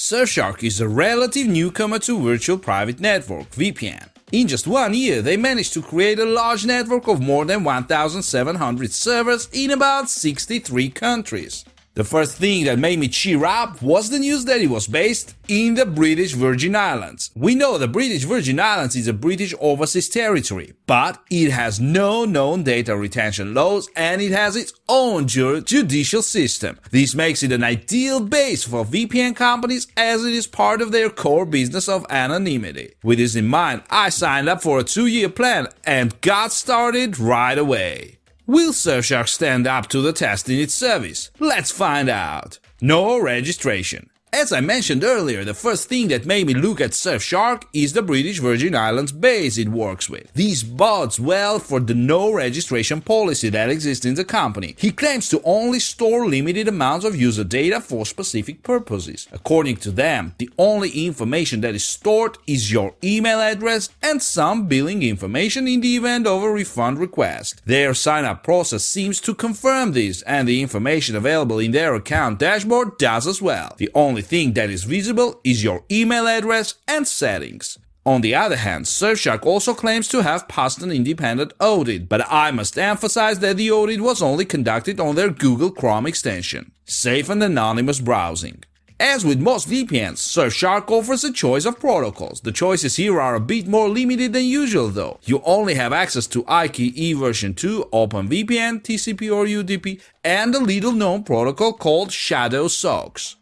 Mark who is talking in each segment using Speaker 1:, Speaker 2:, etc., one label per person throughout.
Speaker 1: Surfshark is a relative newcomer to Virtual Private Network (VPN). In just 1 year, they managed to create a large network of more than 1,700 servers in about 63 countries. The first thing that made me cheer up was the news that it was based in the British Virgin Islands. We know the British Virgin Islands is a British overseas territory, but it has no known data retention laws and it has its own judicial system. This makes it an ideal base for VPN companies as it is part of their core business of anonymity. With this in mind, I signed up for a 2-year plan and got started right away. Will Surfshark stand up to the test in its service? Let's find out. No registration. As I mentioned earlier, the first thing that made me look at Surfshark is the British Virgin Islands base it works with. This bodes well for the no registration policy that exists in the company. He claims to only store limited amounts of user data for specific purposes. According to them, the only information that is stored is your email address and some billing information in the event of a refund request. Their sign-up process seems to confirm this, and the information available in their account dashboard does as well. The only thing that is visible is your email address and settings. On the other hand, Surfshark also claims to have passed an independent audit, but I must emphasize that the audit was only conducted on their Google Chrome extension. Safe and anonymous browsing. As with most VPNs, Surfshark offers a choice of protocols. The choices here are a bit more limited than usual though. You only have access to IKE version 2, OpenVPN, TCP or UDP, and a little known protocol called Shadow SOCKS.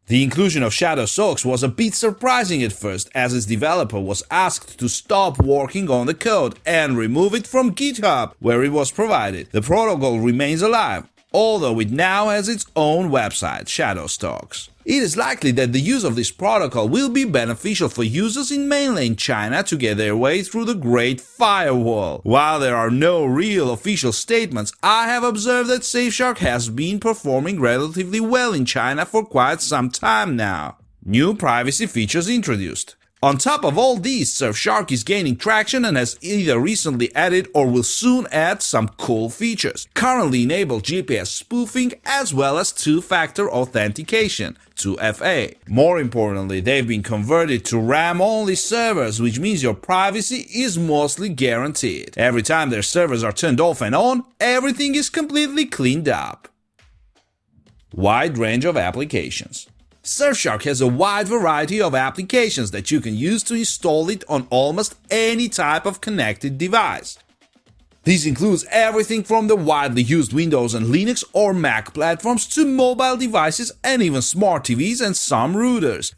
Speaker 1: The inclusion of Shadow SOCKS was a bit surprising at first, as its developer was asked to stop working on the code and remove it from GitHub, where it was provided. The protocol remains alive, although it now has its own website, Shadow SOCKS. It is likely that the use of this protocol will be beneficial for users in mainland China to get their way through the Great Firewall. While there are no real official statements, I have observed that Surfshark has been performing relatively well in China for quite some time now. New privacy features introduced. On top of all these, Surfshark is gaining traction and has either recently added or will soon add some cool features. Currently enable GPS spoofing as well as two-factor authentication, 2FA. More importantly, they've been converted to RAM-only servers, which means your privacy is mostly guaranteed. Every time their servers are turned off and on, everything is completely cleaned up. Wide range of applications. Surfshark has a wide variety of applications that you can use to install it on almost any type of connected device. This includes everything from the widely used Windows and Linux or Mac platforms to mobile devices and even smart TVs and some routers.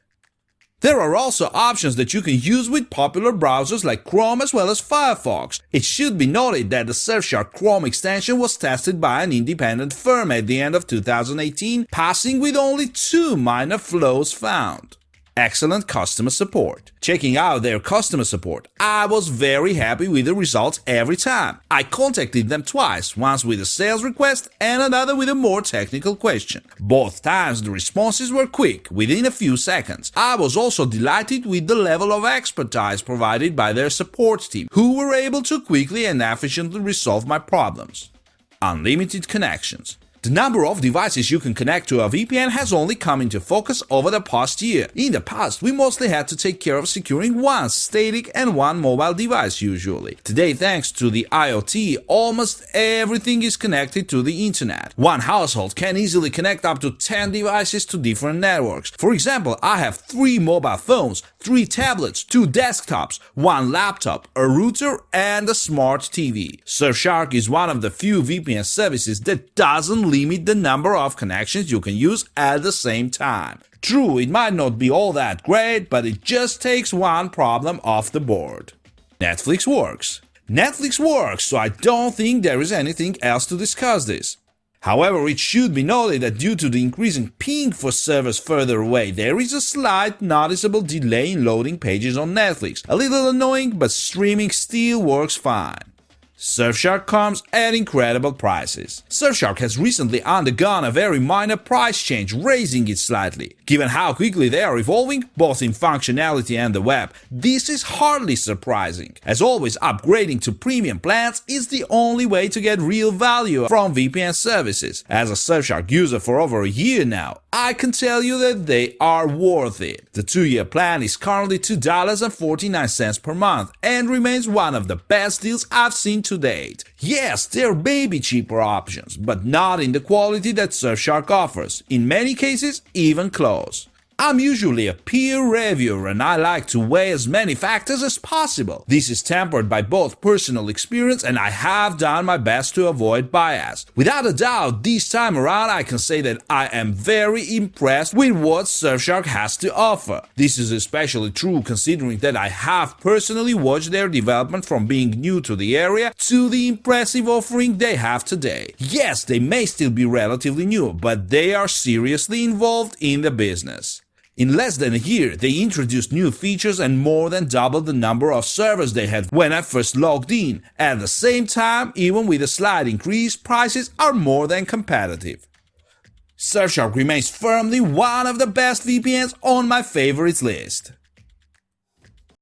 Speaker 1: There are also options that you can use with popular browsers like Chrome as well as Firefox. It should be noted that the Surfshark Chrome extension was tested by an independent firm at the end of 2018, passing with only 2 minor flaws found. Excellent customer support. Checking out their customer support, I was very happy with the results every time. I contacted them twice, once with a sales request and another with a more technical question. Both times the responses were quick, within a few seconds. I was also delighted with the level of expertise provided by their support team, who were able to quickly and efficiently resolve my problems. Unlimited connections. The number of devices you can connect to a VPN has only come into focus over the past year. In the past, we mostly had to take care of securing one static and one mobile device usually. Today, thanks to the IoT, almost everything is connected to the internet. One household can easily connect up to 10 devices to different networks. For example, I have 3 mobile phones, 3 tablets, 2 desktops, 1 laptop, a router, and a smart TV. Surfshark is one of the few VPN services that doesn't limit the number of connections you can use at the same time. True, it might not be all that great, but it just takes one problem off the board. Netflix works. Netflix works, so I don't think there is anything else to discuss this. However, it should be noted that due to the increasing ping for servers further away, there is a slight noticeable delay in loading pages on Netflix. A little annoying, but streaming still works fine. Surfshark comes at incredible prices. Surfshark has recently undergone a very minor price change, raising it slightly. Given how quickly they are evolving, both in functionality and the web, this is hardly surprising. As always, upgrading to premium plans is the only way to get real value from VPN services. As a Surfshark user for over a year now, I can tell you that they are worth it. The 2-year plan is currently $2.49 per month and remains one of the best deals I've seen to date. Yes, there may be cheaper options, but not in the quality that Surfshark offers, in many cases even close. I'm usually a peer reviewer and I like to weigh as many factors as possible. This is tempered by both personal experience and I have done my best to avoid bias. Without a doubt, this time around I can say that I am very impressed with what Surfshark has to offer. This is especially true considering that I have personally watched their development from being new to the area to the impressive offering they have today. Yes, they may still be relatively new, but they are seriously involved in the business. In less than a year, they introduced new features and more than doubled the number of servers they had when I first logged in. At the same time, even with a slight increase, prices are more than competitive. Surfshark remains firmly one of the best VPNs on my favorites list.